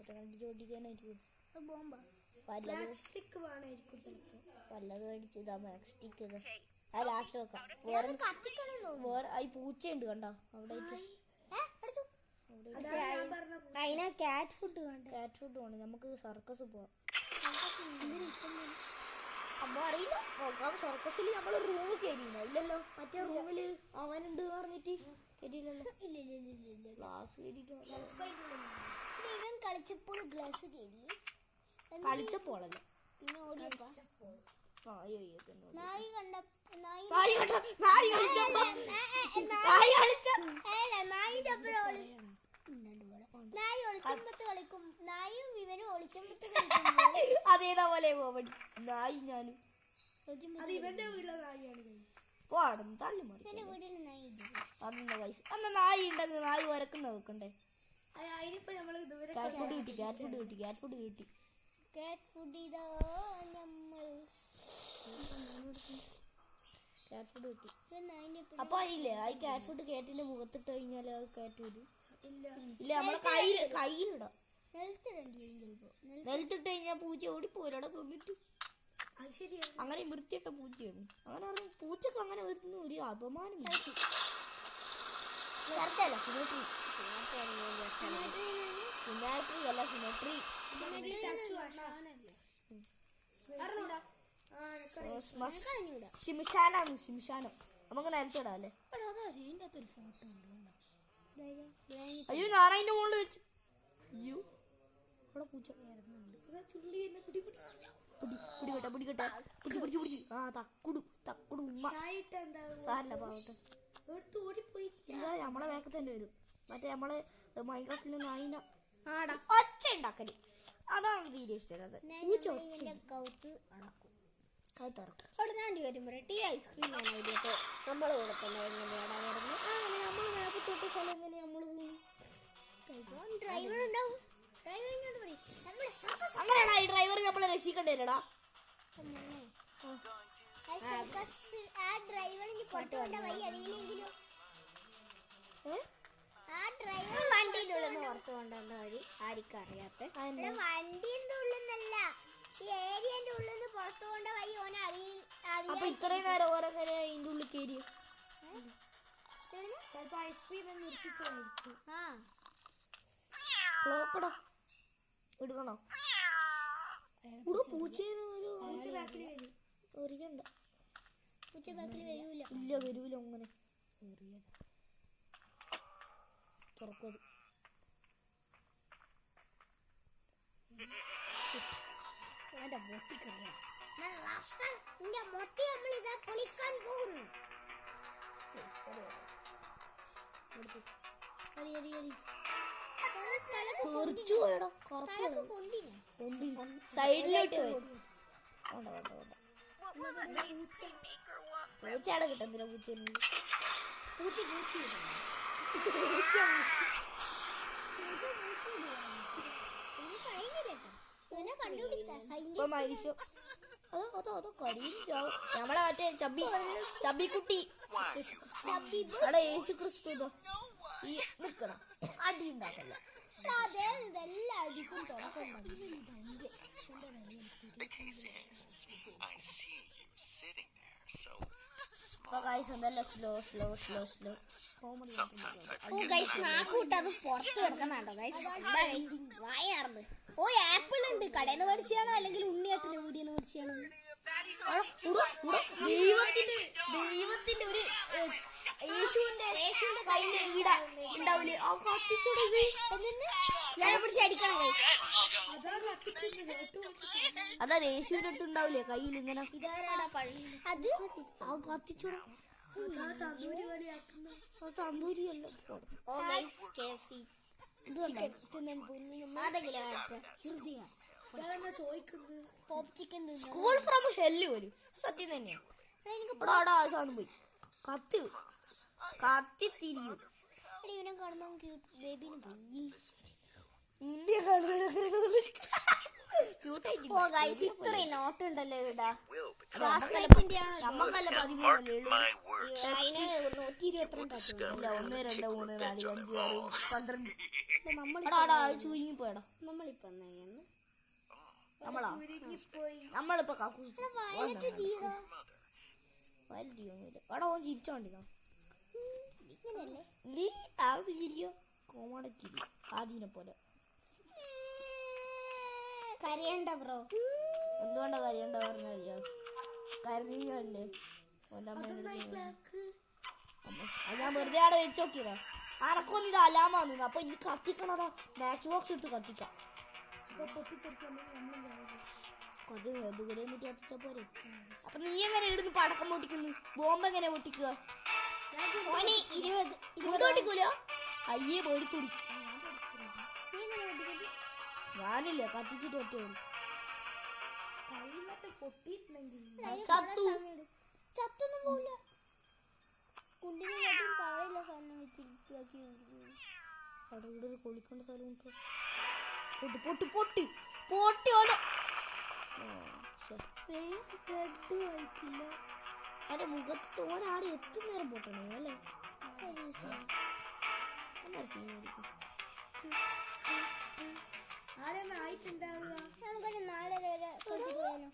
കണ്ടിട്ട് പൊട്ടിക്കാനായിട്ട് ബോംബാ. സ്റ്റിക്ക് വേണമായിരിക്കും ചിലപ്പോ. വല്ലത് മേടിച്ചു. ഇതാ മാക്സ്റ്റിക്ക്. ആ ലാസ്റ്റ് വെക്കാം. വേറെ ഈ പൂച്ചയുണ്ട് കണ്ടോ അവിടെ. അതിനാ കാറ്റ് ഫുഡ് വേണ്ട. കാറ്റ് ഫുഡ് വേണം. നമുക്ക് സർക്കസ് പോവാം. അമ്മ അറിയില്ല നോക്കാം. സർക്കസിൽ നമ്മള് റൂം കയറിയില്ല. ഇല്ലല്ലോ, മറ്റേ റൂമില് അവനുണ്ട് പറഞ്ഞിട്ട് കയറിയില്ലല്ലോ. ഇല്ല. ഗ്ലാസ് കയറിയിട്ട് ഇവൻ കളിച്ചപ്പോൾ ഗ്ലാസ് കയറി. കളിച്ചപ്പോളല്ലേ പിന്നെ ഓടിയപ്പോ നായി അയ്യത്തന്നെ നായി കണ്ട നായി നായിന്റെ അപ്പുറം നായി ഒളിച്ചമ്പത്ത് കളിക്കും. നായും ഇവനും ഒളിച്ചമ്പത്ത് കളിക്കും. അതേപോലെ കോമഡി നായി ഞാനും അത് ഇവന്റെ വീട്ടിലെ നായിയാണ്. പോടും തള്ളി മറി ഇവന്റെ വീട്ടിൽ നായി ഇല്ല. അന്ന കൈസ് അന്ന് നായി ഉണ്ടെങ്കിൽ നായി വരക്കുന്ന വെക്കണ്ടേ. അതിനിപ്പോ നമ്മള് ഇതുവരെ ക്യാറ്റ് ഫുഡ് കിട്ടി ക്യാറ്റ് ഫുഡ് കിട്ടി കാറ്റ് ഫുഡ് ഇതാ നമ്മൾ ക്യാറ്റ് ഫുഡ് കിട്ടി. നായിന്റെ അപ്പൊ ഇല്ലേ ആ ക്യാറ്റ് ഫുഡ് കേറ്റിന്റെ മുഖത്തിട്ട് കഴിഞ്ഞാൽ അത് കാറ്റ് വരും. ഇല്ല. ഇല്ല നമ്മളെ കയ്യിലിടാം. നിലത്തിടേണ്ടി ചിലപ്പോ. നിലത്തിട്ട് കഴിഞ്ഞാൽ പൂച്ച ഓടിപ്പോരടെ തൊണ്ടിട്ട്. അത് ശരിയാണ്. അങ്ങനെ വൃത്തിയിട്ട പൂച്ചയാണ്. അങ്ങനെ പറഞ്ഞ പൂച്ചക്ക് അങ്ങനെ വരുന്ന ഒരു അപമാനം. സിമെട്രി അല്ല സിമെട്രി. ശിംശാനം നമുക്ക് നിലത്തിടാം അല്ലേ. അയ്യോ ഞാൻ അതിന്റെ മുകളിൽ വെച്ചു. അയ്യോ ഇവിടെ പൂച്ച പിടിക്കട്ടെ. ആ തക്കുടു ഉമ്മ സാരില്ല പാവട്ടെ. നമ്മളെ വേഗത്തിൽ തന്നെ വരും. മറ്റേ നമ്മള് മൈൻക്രാഫ്റ്റിലെ നായിന ഒച്ച ഉണ്ടാക്കല് അതാണ് തീരെ ഇഷ്ടമല്ലാതെ. പൂച്ച അവിടെ ഞാൻ കാര്യം പറയാം. ടീ ഐസ്ക്രീം ആണ് അവിടെയൊക്കെ നമ്മൾ കൊടുക്കുന്നത്. എങ്ങനെയാടാ വരുന്നത്? അങ്ങനെ നമ്മൾ മാപ്പ് തൊട്ട സ്ഥലം എങ്ങനെ നമ്മൾ ഡ്രൈവർ ഉണ്ടാവും. ഡ്രൈവർ ഇങ്ങോട്ട് പറയും അങ്ങനെയാടാ ഈ ഡ്രൈവർ നമ്മളെ രക്ഷിക്കണ്ടേലടാ. ആ ഡ്രൈവറിന് പുറത്തുകൊണ്ട വഴി അറിയില്ലെങ്കിലും ആ ഡ്രൈവർ വണ്ടിന്റെ ഉള്ളിൽ നിന്ന് പുറത്തു കൊണ്ടുവന്ന വഴി ആർക്കും അറിയാത്ത. വണ്ടിന്റെ ഉള്ളിൽ നിന്നല്ല, ഈ ഏരിയന്റെ ഉള്ളിൽ നിന്ന് പുറത്തു കൊണ്ട വഴി ഓനെ അപ്പൊ ഇത്രയും നേരം ഓരോങ്ങനെ അതിന്റെ ഉള്ളിൽ കയറി ചിലപ്പോ ഐസ്ക്രീം നിർത്തിച്ചായിരിക്കും. ക്ലോക്കടാ എടുക്കണോ? ഇവിടെ പൂച്ചേനെ ഒരിക്കണ്ട. പൂച്ച ബാക്കിൽ വരൂല. ഇല്ല വരൂല. അങ്ങനെ തുറക്കത് മൊത്തി നമ്മൾ ഇതാ പൊളിക്കാൻ പോകുന്നു. തെറിച്ചു പോയടാ. സൈഡിലോട്ട് പൂച്ചയുടെ കിട്ടുന്നില്ല. പൂച്ച അതോ കരിയും ചാവും. നമ്മളെ മറ്റേ ചബിക്കുട്ടി അവിടെ യേശു ക്രിസ്തു ഈ നിക്കണം അടി ഉണ്ടാക്കല്ല. ഇതെല്ലാം അടിക്കും തുടക്കം. I see you sitting there, so നാക്കൂട്ടത് പുറത്ത് കിടക്കുന്നുണ്ടോ വായാർന്ന്. ഓ ആപ്പിൾ ഉണ്ട്. കടയിൽ നിന്ന് മേടിച്ചാണോ അല്ലെങ്കിൽ ഉണ്ണിയേട്ടന് വീടിന്ന് മേടിച്ചാണോ? ദൈവത്തിന്റെ ഒരു യേശുവിന്റെ കയ്യില് വീട ഉണ്ടാവില്ലേ ആ കത്തിച്ചത് ഞാൻ പിടിച്ച് അടിക്കണം. അതാ യേശുവിന്റെ അടുത്ത് ഉണ്ടാവില്ലേ കയ്യിൽ ഇങ്ങനെ അത് ആ കത്തിച്ചോടാ. തന്തൂരിയല്ല സ്കൂൾ ഫ്രം ഹെല്ല് വരും. സത്യം തന്നെയാ. ആ സാധനം പോയി കത്തിത്തിരിയും. ഇവനെ കാണുമ്പോ ബേബിന് പോയി. നിന്റെ ഇത്രയും നോട്ടുണ്ടല്ലോ ഇവിടെ. നമ്മക്കല്ല 13 my words. 122 1 2 3 4 5 6 12 ചുരുങ്ങിപ്പോയടാ. നമ്മളിപ്പോ എടാ ഓൻ ചിരിച്ചോണ്ടിരിക്കോ. നീ അത് ചിരിയോ കോമാട ചിരി ആദ്യനെ പോലെ. കരയണ്ട ബ്രോ. എന്തുകൊണ്ടാ കരയണ്ട പറഞ്ഞാ കരഞ്ഞല്ലേ. അത് ഞാൻ വെറുതെ അവിടെ വെച്ച് നോക്കിയതാ. അനക്കൊന്നും ഇത് അലാമാന്ന്. അപ്പൊ ഇത് കത്തിക്കണടാ. മാച്ച് ബോക്സ് എടുത്ത് കത്തിക്കാം. അപ്പൊ പൊട്ടിത്തെറിക്കുമ്പോൾ നമ്മളും ചാവും. കുറച്ച് ദൂരെ നിന്നിട്ട് കത്തിച്ചാ പോരെ. അപ്പൊ നീ എങ്ങനെ ഇവിടുന്ന് പടക്കം പൊട്ടിക്കുന്നു? ബോംബ് എങ്ങനെ പൊട്ടിക്കുക? ഓന് 20 പൊട്ടിക്കൂലോ? അയ്യേ പേടിത്തുടി. നീ എങ്ങനെ പൊട്ടിക്കുന്നത്? ഞാനില്ല കത്തിച്ചിട്ട് ഒറ്റ കയ്യിലൊക്കെ പൊട്ടിയിട്ടുണ്ടെങ്കിൽ ചത്തു. ചത്തൊന്നും പോവില്ല. കുണ്ടിനെ കാട്ടും പാടില്ല സാധനം വെച്ചിരിക്കും. അവിടെ ഇവിടെ ഒരു കൊളിക്കേണ്ട സ്ഥലം ഉണ്ടോ? പൊട്ടി പൊട്ടി പൊട്ടി പൊട്ടി ഓനെ. ആയിട്ടില്ല. എന്റെ മുഖത്ത് ഓനാടെ എത്തുന്നേരം പൊട്ടണേ അല്ലേ? എന്നാ സീനായിരിക്കും. ആരെയൊന്നും ആയിട്ടുണ്ടാവുക. നമുക്കൊരു 4:30 വരെ കുടിച്ചിട്ട് പോയാലോ?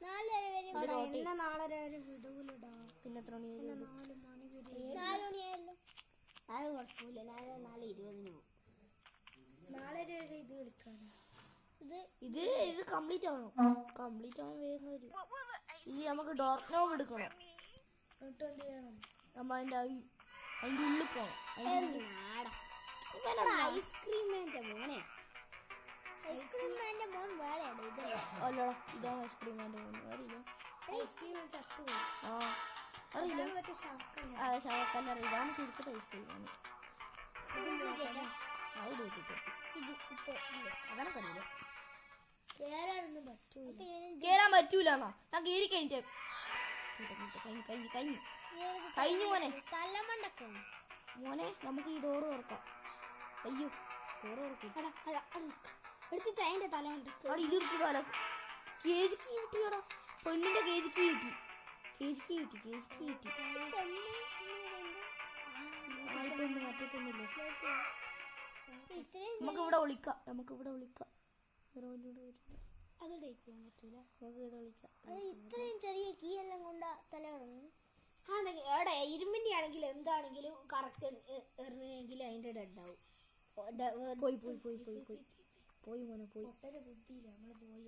4:30 വരെ എന്നെ 4:30 വരെ വിടൂലടാ. പിന്നെ എത്ര മണി 4 മണി വരെ 4 മണിയായല്ലോ. അത് കുഴപ്പമില്ല. 4:20 പോകും. 4:30 വരെ ഇത് കളിക്കാണ്. ഇത് ഇത് കംപ്ലീറ്റ് ആവണം. കംപ്ലീറ്റ് ആവാൻ വേഗം വരും. ഇത് നമുക്ക് ഡോർക്ക് നോവ് എടുക്കണം. എന്നിട്ട് എന്ത് ചെയ്യണം? നമ്മ അതിന്റെ ഉള്ളിൽ പോണം. ഐസ്ക്രീമിന്റെ മോനെ. ഐസ്ക്രീമിന്റെ മോൻ വേറെ ഇതല്ല. അല്ലടാ ഇതാണ് ഐസ്ക്രീമിന്റെ മോന്. അറിയില്ല. ഐസ്ക്രീം ചത്തുപോയി. ആ അറിയില്ല. മറ്റേ ശാക്കല്ല. അതെ ശവക്കല്ല ഇതാണ് ശരിക്കത്തെ ഐസ്ക്രീമാണ്. അത് ഡൂപ്ലിക്കേറ്റ്. ഇത് ഇപ്പൊ അങ്ങനെ കഴിയില്ല. കേറാനൊന്നും പറ്റൂല. കേറാൻ പറ്റൂലെന്നാ ഞാൻ കേറി കഴിഞ്ഞിട്ട് കഴിഞ്ഞു മോനെ. തലമണ്ടൊക്കെ മോനെ നമുക്ക് ഈ ഡോറ് തുറക്കാം. അയ്യോ ഡോറ് തുറക്കും. എടുത്തിട്ട് അതിന്റെ തലമുണ്ട്. അവിടെ ഇതെടുത്ത് തല കേജിക്ക് കിട്ടിയടാ. പെണ്ണിന്റെ കേജിക്ക് കിട്ടി. ആ പെണ്ണ് മറ്റേ പെണ്ണില്ലേ. നമുക്ക് ഇവിടെ വിളിക്കാം. അത് കഴിക്കാൻ പറ്റൂല. നമുക്ക് ഇവിടെ വിളിക്കാം. ഇത്രയും ചെറിയ കീ എല്ലാം കൊണ്ട് തല എവിടെ ഇരുമ്പിന്റെ ആണെങ്കിലും എന്താണെങ്കിലും കറക്റ്റ് എറിഞ്ഞെങ്കിൽ അതിന്റെ ഡെഡാവും. പോയി മോനെ പോയി. ഒട്ടൊരു ബുദ്ധിയില്ല. നമ്മള് പോയി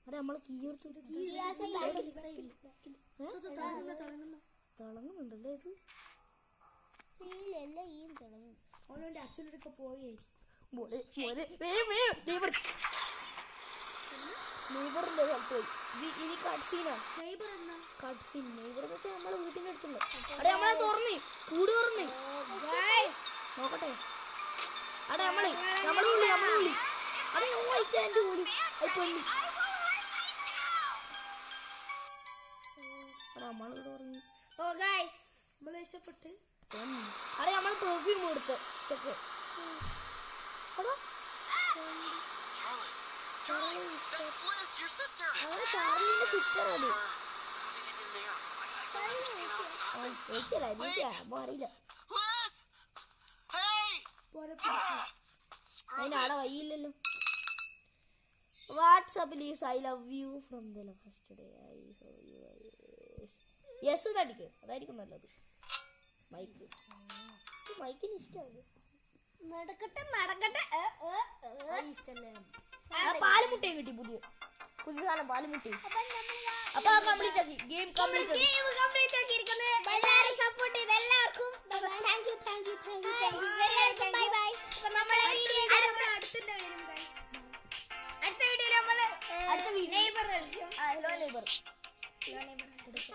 അതെ നമ്മള് കീ എടുത്തു. തിളങ്ങുന്നുണ്ടല്ലേ ഇത്. സീലെല്ലാം ഈ തിളങ്ങും. ഓനോന്റെ അച്ഛനൊക്കെ പോയി. നെയ്ബറിന്റെ സ്ഥലത്ത് പോയി. ഇനി കട്സീനാ. നൈബർ എന്നാ? കട്സീൻ നെയ്ബർ എന്ന് വെച്ചാൽ നമ്മളെ വീട്ടിന്റെ അടുത്തുള്ള. അവിടെ നമ്മളെ തുറന്ന് കൂട് തുറന്ന് നോക്കട്ടെ. അവിടെ നമ്മള് വിളി അവിടെ നോക്കിന്റെ പോലും പെണ്ണി നമ്മളിവിടെ ഉറങ്ങി. ഓ ഗൈസ് നമ്മള് ഇഷ്ടപ്പെട്ട് അവിടെ നമ്മള് പെർഫ്യൂം കൊടുത്ത് check. Charlie, that's Liz, your sister. അവളെ ചാർലിന്റെ സിസ്റ്റർ ആണ്. Get in there. I understand how it happened. അറിയില്ല. Liz! Hey! Screw അതിനാടെ this. വയ്യില്ലല്ലോ. What's up Liz I love you from the last day I saw you. Yes തടിക്കും. അതായിരിക്കും നല്ലത്. മൈക്കിന് ഇഷ്ടമാണ്. നടക്കട്ടെ പാലുമുട്ടയും കിട്ടി. പുതിയ സാധനം പാലുമുട്ടയും. അപ്പൊ അപ്പൊ കംപ്ലീറ്റ് ആക്കി. ഗെയിം കംപ്ലീറ്റ് ആക്കി. എല്ലാവരും സപ്പോർട്ട് ചെയ്ത് എല്ലാവർക്കും താങ്ക് യു ബൈ ബൈ. അപ്പൊ നമ്മളെ വീഡിയോ അടുത്ത വീഡിയോയിൽ നമ്മള് നെയ്ബർ കളിക്കും. Hello neighbour.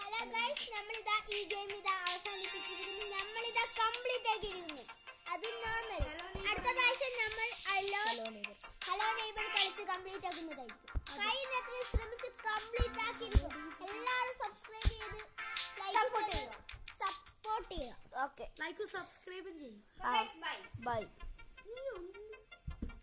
ഹലോ ഗൈസ്, നമ്മളിതാ ഈ ഗെയിം അവസാനിപ്പിച്ചിരിക്കുന്നു. നമ്മളിതാ കംപ്ലീറ്റ് ആക്കിയിരിക്കുന്നു. അത് നോർമൽ. അടുത്ത പ്രാവശ്യം നമ്മൾ ഹലോ നെയ്ബർ കളിച്ച് കംപ്ലീറ്റ് ആക്കുന്നതായിരിക്കും. കഴിയുന്നത്ര ശ്രമിച്ച് കംപ്ലീറ്റ് ആക്കിയിരിക്കും. എല്ലാവരും സബ്സ്ക്രൈബ് ചെയ്ത് സപ്പോർട്ട് ചെയ്യുക. ഓക്കെ ലൈക്കും സബ്സ്ക്രൈബും ചെയ്യും. ബൈ. ബൈ.